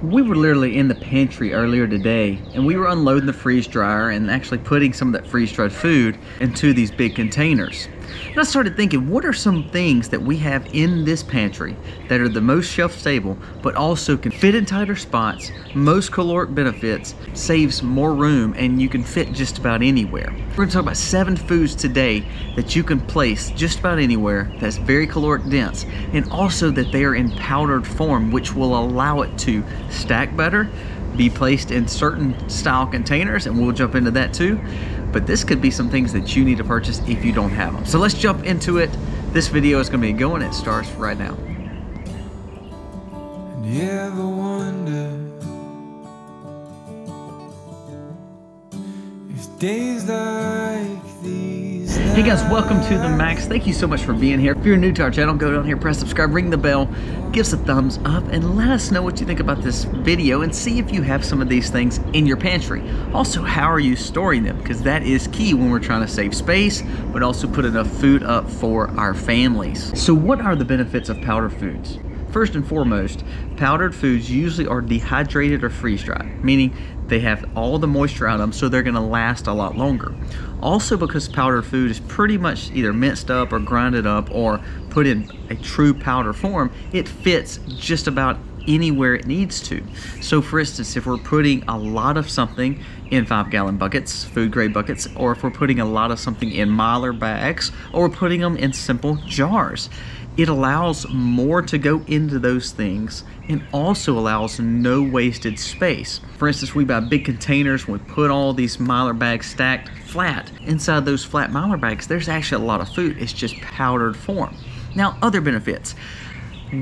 We were literally in the pantry earlier today and we were unloading the freeze dryer and actually putting some of that freeze-dried food into these big containers. And I started thinking, what are some things that we have in this pantry that are the most shelf stable, but also can fit in tighter spots, most caloric benefits, saves more room, and you can fit just about anywhere. We're going to talk about 7 foods today that you can place just about anywhere that's very caloric dense, and also that they are in powdered form, which will allow it to stack better, be placed in certain style containers, and we'll jump into that too. But this could be some things that you need to purchase if you don't have them. So let's jump into it. This video is going to be going. It starts right now. And you ever wonder if days like these? Hey guys, welcome to the Max. Thank you so much for being here. If you're new to our channel, go down here, press subscribe, ring the bell, give us a thumbs up, and let us know what you think about this video and see if you have some of these things in your pantry. Also, how are you storing them? Because that is key when we're trying to save space, but also put enough food up for our families. So what are the benefits of powdered foods? First and foremost, powdered foods usually are dehydrated or freeze-dried, meaning they have all the moisture out of them, so they're going to last a lot longer. Also, because powdered food is pretty much either minced up or grinded up or put in a true powder form, it fits just about anywhere it needs to. So for instance, if we're putting a lot of something in 5-gallon buckets, food grade buckets, or if we're putting a lot of something in Mylar bags, or we're putting them in simple jars, it allows more to go into those things and also allows no wasted space. For instance, we buy big containers and we put all these Mylar bags stacked flat. Inside those flat Mylar bags, there's actually a lot of food. It's just powdered form. Now, other benefits.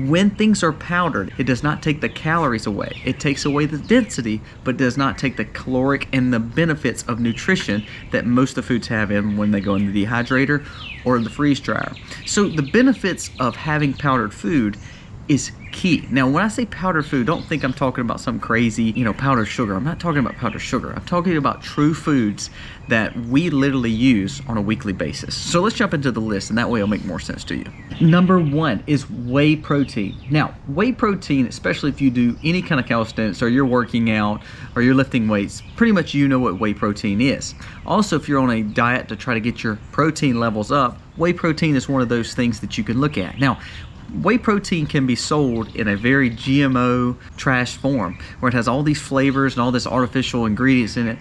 When things are powdered, it does not take the calories away. It takes away the density, but does not take the caloric and the benefits of nutrition that most of the foods have in when they go in the dehydrator or the freeze dryer. So the benefits of having powdered food is key. Now, when I say powdered food, don't think I'm talking about some crazy, powdered sugar. I'm not talking about powdered sugar. I'm talking about true foods that we literally use on a weekly basis. So let's jump into the list, and that way it'll make more sense to you. Number 1 is whey protein. Now, whey protein, especially if you do any kind of calisthenics or you're working out or you're lifting weights, pretty much you know what whey protein is. Also, if you're on a diet to try to get your protein levels up, whey protein is one of those things that you can look at. Now, whey protein can be sold in a very GMO trash form where it has all these flavors and all this artificial ingredients in it.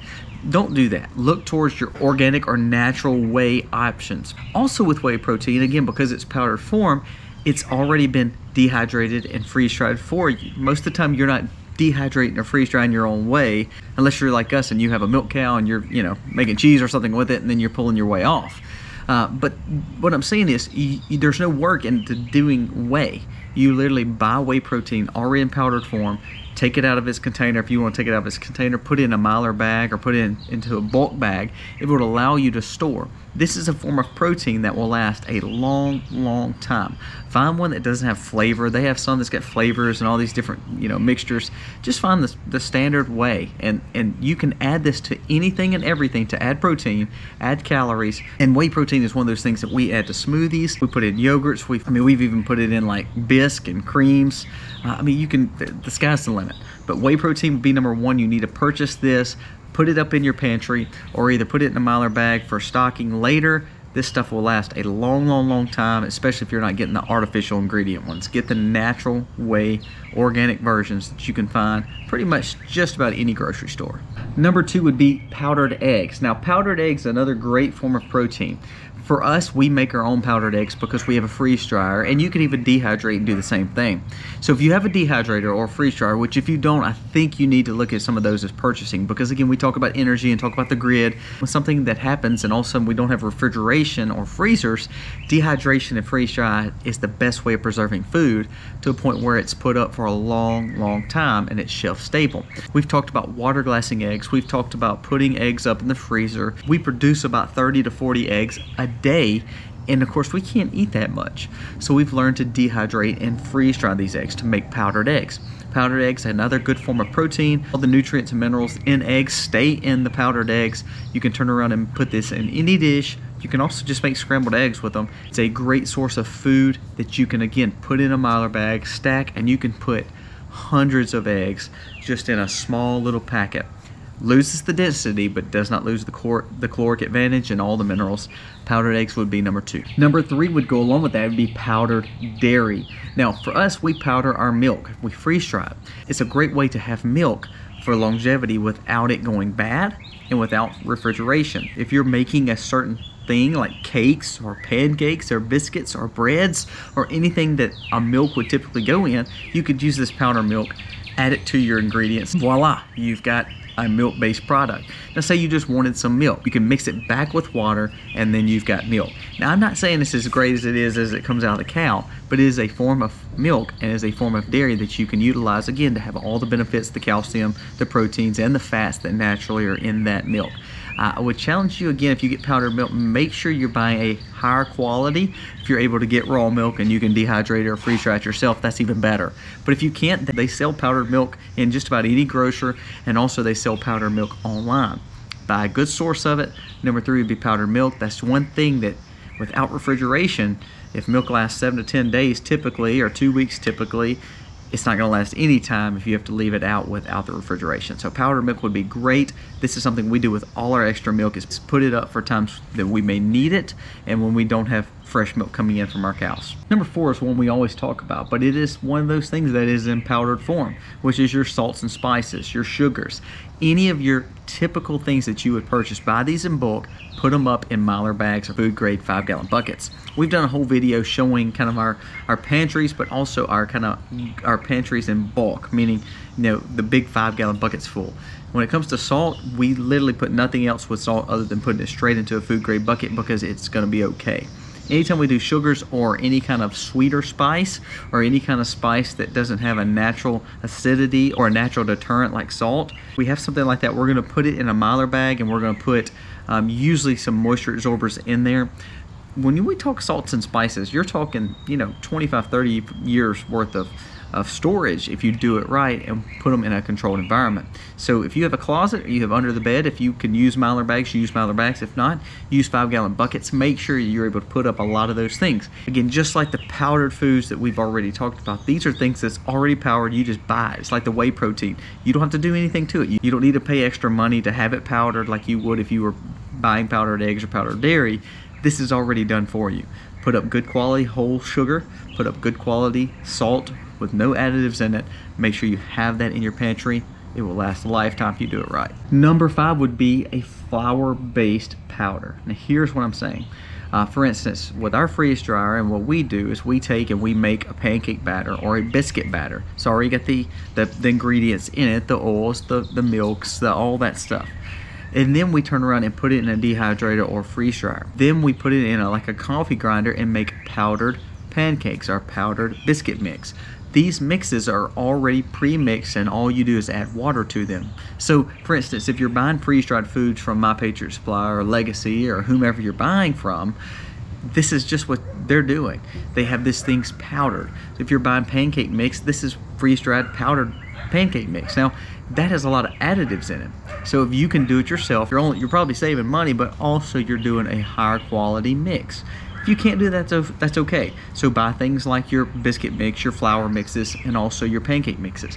Don't do that. Look towards your organic or natural whey options. Also with whey protein, again, because it's powdered form, it's already been dehydrated and freeze-dried for you. Most of the time you're not dehydrating or freeze-drying your own whey unless you're like us and you have a milk cow and you're making cheese or something with it and then you're pulling your whey off. But what I'm saying is there's no work into doing whey. You literally buy whey protein already in powdered form, take it out of its container. If you want to take it out of its container, put it in a Mylar bag or put it into a bulk bag. It would allow you to store. This is a form of protein that will last a long, long time. Find one that doesn't have flavor. They have some that's got flavors and all these different, mixtures. Just find the standard whey, and you can add this to anything and everything to add protein, add calories. And whey protein is one of those things that we add to smoothies. We put it in yogurts. We've even put it in like bisque and creams. The sky's the limit. But whey protein would be number 1. You need to purchase this. Put it up in your pantry, or either put it in a Mylar bag for stocking later. This stuff will last a long, long, long time, especially if you're not getting the artificial ingredient ones. Get the natural whey organic versions that you can find pretty much just about any grocery store. Number 2 would be powdered eggs. Now, powdered eggs is another great form of protein. For us, we make our own powdered eggs because we have a freeze dryer, and you can even dehydrate and do the same thing. So if you have a dehydrator or a freeze dryer, which if you don't, I think you need to look at some of those as purchasing, because again, we talk about energy and talk about the grid. When something that happens and all of a sudden we don't have refrigeration or freezers, dehydration and freeze dry is the best way of preserving food to a point where it's put up for a long, long time and it's shelf stable. We've talked about water glassing eggs. We've talked about putting eggs up in the freezer. We produce about 30 to 40 eggs a day, and of course we can't eat that much, so we've learned to dehydrate and freeze dry these eggs to make powdered eggs. Powdered eggs, another good form of protein. All the nutrients and minerals in eggs stay in the powdered eggs. You can turn around and put this in any dish. You can also just make scrambled eggs with them. It's a great source of food that you can, again, put in a Mylar bag, stack, and you can put hundreds of eggs just in a small little packet. Loses the density but does not lose the caloric advantage and all the minerals. Powdered eggs would be number 2. Number 3 would go along with that, would be powdered dairy. Now for us, we powder our milk, we freeze dry it. It's a great way to have milk for longevity without it going bad and without refrigeration. If you're making a certain thing like cakes or pancakes or biscuits or breads or anything that a milk would typically go in, you could use this powdered milk, add it to your ingredients. Voila, you've got a milk-based product. Now say you just wanted some milk. You can mix it back with water and then you've got milk. Now I'm not saying this is as great as it comes out of the cow, but it is a form of milk and is a form of dairy that you can utilize again to have all the benefits, the calcium, the proteins, and the fats that naturally are in that milk. I would challenge you again, if you get powdered milk, make sure you're buying a higher quality. If you're able to get raw milk and you can dehydrate it or freeze dry it yourself, that's even better. But if you can't, they sell powdered milk in just about any grocer, and also they sell powdered milk online. Buy a good source of it. Number 3 would be powdered milk. That's one thing that without refrigeration, if milk lasts 7 to 10 days typically, or 2 weeks typically, it's not going to last any time if you have to leave it out without the refrigeration. So powdered milk would be great. This is something we do with all our extra milk, is put it up for times that we may need it and when we don't have fresh milk coming in from our cows. Number 4 is one we always talk about, but it is one of those things that is in powdered form, which is your salts and spices, your sugars. Any of your typical things that you would purchase, buy these in bulk, put them up in Mylar bags or food grade 5-gallon buckets. We've done a whole video showing kind of our pantries, but also our pantries in bulk, meaning, you know, the big 5-gallon buckets full. When it comes to salt, we literally put nothing else with salt other than putting it straight into a food grade bucket because it's going to be okay. Anytime we do sugars or any kind of sweeter spice or any kind of spice that doesn't have a natural acidity or a natural deterrent like salt, we have something like that, we're going to put it in a Mylar bag and we're going to put usually some moisture absorbers in there. When we talk salts and spices, you're talking, you know, 25, 30 years worth of storage if you do it right and put them in a controlled environment. So if you have a closet or you have under the bed, if you can use Mylar bags, use Mylar bags. If not, use 5-gallon buckets. Make sure you're able to put up a lot of those things. Again, just like the powdered foods that we've already talked about, these are things that's already powdered. You just buy it. It's like the whey protein. You don't have to do anything to it. You don't need to pay extra money to have it powdered like you would if you were buying powdered eggs or powdered dairy. This is already done for you. Put up good quality whole sugar, put up good quality salt with no additives in it. Make sure you have that in your pantry. It will last a lifetime if you do it right. Number 5 would be a flour-based powder. Now here's what I'm saying. For instance, with our freeze dryer, and what we do is we take and we make a pancake batter or a biscuit batter. So already got the ingredients in it, the oils, the milks, all that stuff. And then we turn around and put it in a dehydrator or freeze dryer. Then we put it in like a coffee grinder and make powdered pancakes, our powdered biscuit mix. These mixes are already pre-mixed and all you do is add water to them. So for instance, if you're buying freeze-dried foods from My Patriot Supply or Legacy or whomever you're buying from, this is just what they're doing. They have these things powdered. So if you're buying pancake mix, this is freeze-dried powdered pancake mix. Now that has a lot of additives in it. So if you can do it yourself, you're probably saving money, but also you're doing a higher quality mix. If you can't do that, that's okay. So buy things like your biscuit mix, your flour mixes, and also your pancake mixes.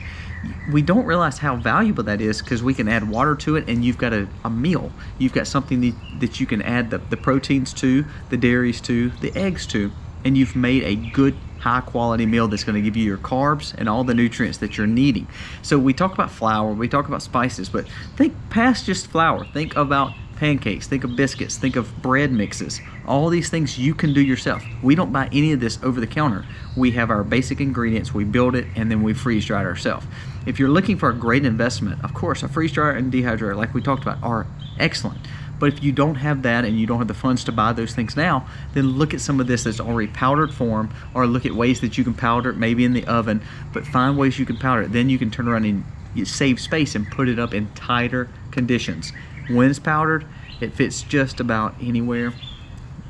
We don't realize how valuable that is because we can add water to it and you've got a meal. You've got something that you can add the proteins to, the dairies to, the eggs to, and you've made a good high quality meal that's going to give you your carbs and all the nutrients that you're needing. So we talk about flour, we talk about spices, but think past just flour. Think about pancakes, think of biscuits, think of bread mixes. All these things you can do yourself. We don't buy any of this over the counter. We have our basic ingredients, we build it, and then we freeze dry it ourselves. If you're looking for a great investment, of course, a freeze dryer and dehydrator, like we talked about, are excellent. But if you don't have that and you don't have the funds to buy those things now, then look at some of this that's already powdered form, or look at ways that you can powder it, maybe in the oven, but find ways you can powder it. Then you can turn around and you save space and put it up in tighter conditions. When it's powdered, it fits just about anywhere.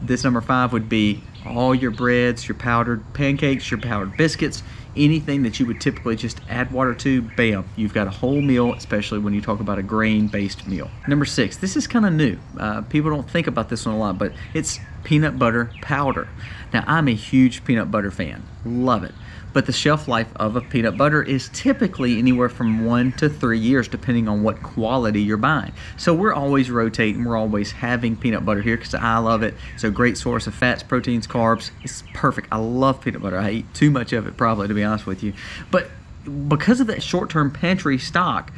This number 5 would be all your breads, your powdered pancakes, your powdered biscuits, anything that you would typically just add water to, bam, you've got a whole meal, especially when you talk about a grain-based meal. Number 6, this is kind of new. People don't think about this one a lot, but it's peanut butter powder. Now, I'm a huge peanut butter fan, love it. but the shelf life of a peanut butter is typically anywhere from 1 to 3 years, depending on what quality you're buying. So we're always rotating, we're always having peanut butter here because I love it. It's a great source of fats, proteins, carbs. It's perfect. I love peanut butter. I eat too much of it probably, to be honest with you. But because of that short-term pantry stock,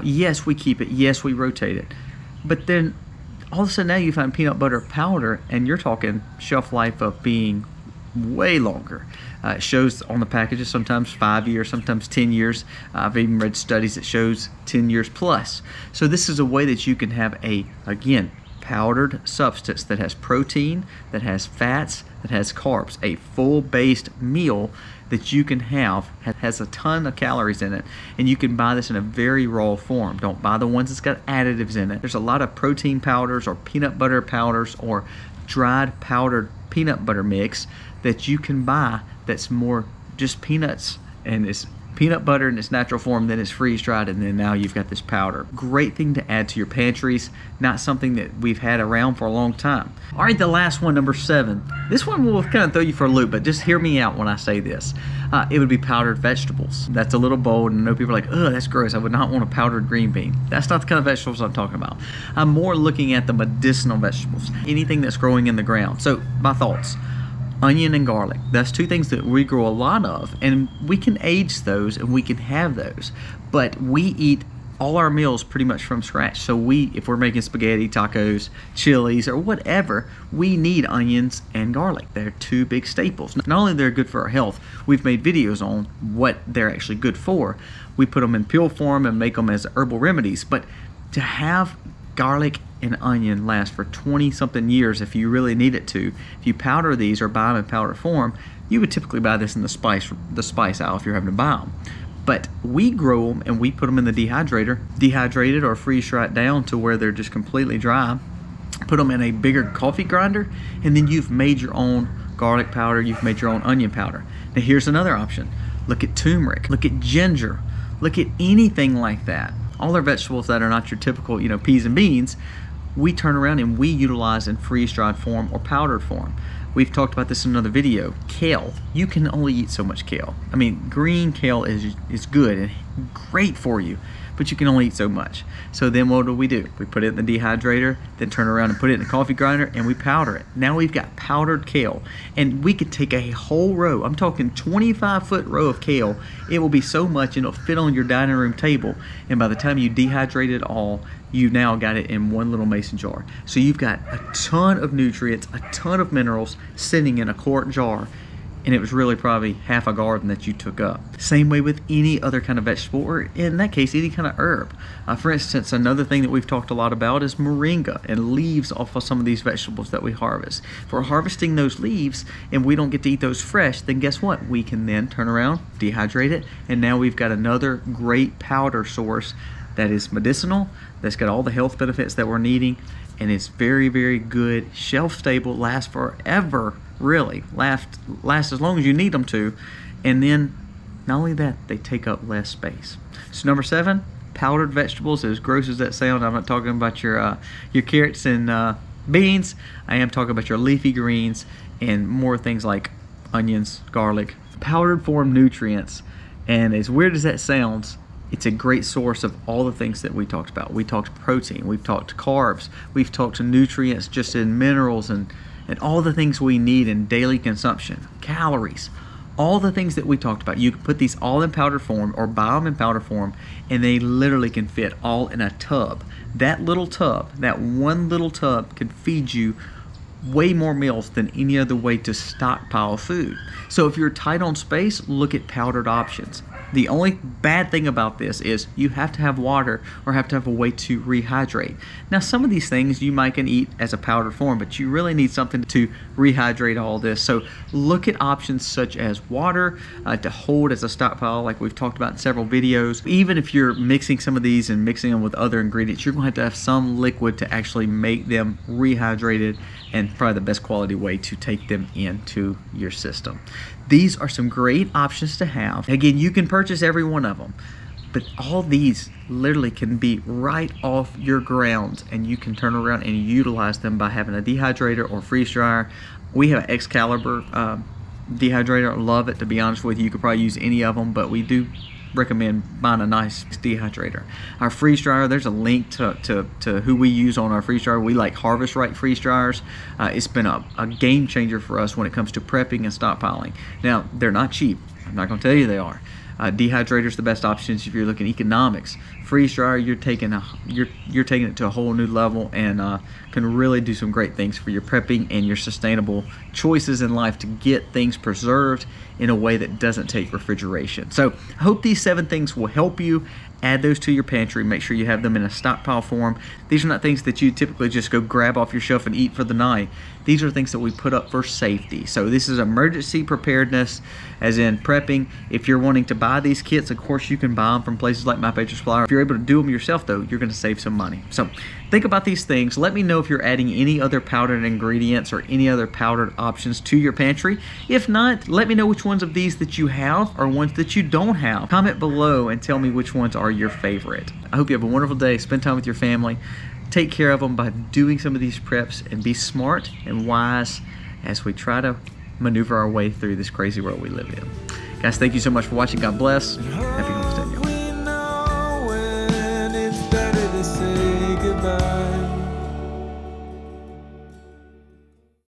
yes, we keep it, yes, we rotate it. But then all of a sudden now you find peanut butter powder and you're talking shelf life of being way longer. It shows on the packages sometimes 5 years, sometimes 10 years. I've even read studies that shows 10 years plus. So this is a way that you can have a, again, powdered substance that has protein, that has fats, that has carbs, a full-based meal that you can have, has a ton of calories in it, and you can buy this in a very raw form. Don't buy the ones that's got additives in it. There's a lot of protein powders or peanut butter powders or dried powdered peanut butter mix that you can buy that's more just peanuts, and it's peanut butter in its natural form, then it's freeze dried, and then now you've got this powder. Great thing to add to your pantries, not something that we've had around for a long time. All right, the last one, number 7. This one will kind of throw you for a loop, but just hear me out when I say this. It would be powdered vegetables. That's a little bold, and I know people are like, ugh, that's gross. I would not want a powdered green bean. That's not the kind of vegetables I'm talking about. I'm more looking at the medicinal vegetables, anything that's growing in the ground. So my thoughts. Onion and garlic. That's two things that we grow a lot of, and we can age those and we can have those, but we eat all our meals pretty much from scratch. So if we're making spaghetti, tacos, chilies, or whatever, we need onions and garlic. They're two big staples. Not only they're good for our health, we've made videos on what they're actually good for. We put them in pill form and make them as herbal remedies, but to have garlic and onion last for 20 something years if you really need it to. If you powder these or buy them in powder form, you would typically buy this in the spice aisle if you're having to buy them. But we grow them and we put them in the dehydrated or freeze right down to where they're just completely dry. Put them in a bigger coffee grinder, and then you've made your own garlic powder, you've made your own onion powder. Now here's another option. Look at turmeric, look at ginger, look at anything like that. All our vegetables that are not your typical, peas and beans, we turn around and we utilize in freeze-dried form or powdered form. We've talked about this in another video. Kale, you can only eat so much kale. I mean, green kale is good and great for you, but you can only eat so much. So then what do? We put it in the dehydrator, then turn around and put it in the coffee grinder, and we powder it. Now we've got powdered kale, and we could take a whole row, I'm talking 25-foot row of kale. It will be so much, it'll fit on your dining room table, and by the time you dehydrate it all, you've now got it in one little mason jar. So you've got a ton of nutrients, a ton of minerals sitting in a quart jar, and it was really probably half a garden that you took up. Same way with any other kind of vegetable, or in that case, any kind of herb. For instance, another thing that we've talked a lot about is moringa and leaves off of some of these vegetables that we harvest. If we're harvesting those leaves and we don't get to eat those fresh, then guess what? We can then turn around, dehydrate it, and now we've got another great powder source that is medicinal, that's got all the health benefits that we're needing, and it's very, very good, shelf stable, lasts forever, really, last as long as you need them to, and then not only that, they take up less space. So number 7, powdered vegetables. As gross as that sounds, I'm not talking about your carrots and beans. I am talking about your leafy greens and more things like onions, garlic, powdered form nutrients. And as weird as that sounds, it's a great source of all the things that we talked about. We talked protein, we've talked carbs, we've talked nutrients just in minerals and all the things we need in daily consumption, calories, all the things that we talked about. You can put these all in powder form or buy them in powder form, and they literally can fit all in a tub. That little tub, that one little tub, can feed you way more meals than any other way to stockpile food. So if you're tight on space, look at powdered options. The only bad thing about this is you have to have water or have to have a way to rehydrate. Now some of these things you might can eat as a powdered form, but you really need something to rehydrate all this. So look at options such as water to hold as a stockpile, like we've talked about in several videos. Even if you're mixing some of these and mixing them with other ingredients, you're going to have some liquid to actually make them rehydrated, and probably the best quality way to take them into your system. These are some great options to have. Again, you can purchase every one of them, but all these literally can be right off your grounds, and you can turn around and utilize them by having a dehydrator or freeze dryer. We have an Excalibur dehydrator. I love it, to be honest with you. You could probably use any of them, but we do recommend buying a nice dehydrator. Our freeze dryer, there's a link to who we use on our freeze dryer. We like Harvest Right freeze dryers. It's been a game changer for us when it comes to prepping and stockpiling. Now, they're not cheap. I'm not going to tell you they are. Dehydrator's the best options if you're looking economics. Freeze dryer, you're taking it to a whole new level, and can really do some great things for your prepping and your sustainable choices in life to get things preserved in a way that doesn't take refrigeration. So I hope these 7 things will help you. Add those to your pantry. Make sure you have them in a stockpile form. These are not things that you typically just go grab off your shelf and eat for the night. These are things that we put up for safety. So this is emergency preparedness, as in prepping. If you're wanting to buy these kits, of course you can buy them from places like My Patriot Supply. If you're able to do them yourself though, you're going to save some money. So think about these things. Let me know if you're adding any other powdered ingredients or any other powdered options to your pantry. If not, let me know which ones of these that you have or ones that you don't have. Comment below and tell me which ones are your favorite. I hope you have a wonderful day. Spend time with your family. Take care of them by doing some of these preps, and be smart and wise as we try to maneuver our way through this crazy world we live in. Guys, thank you so much for watching. God bless. Happy homesteading. Goodbye.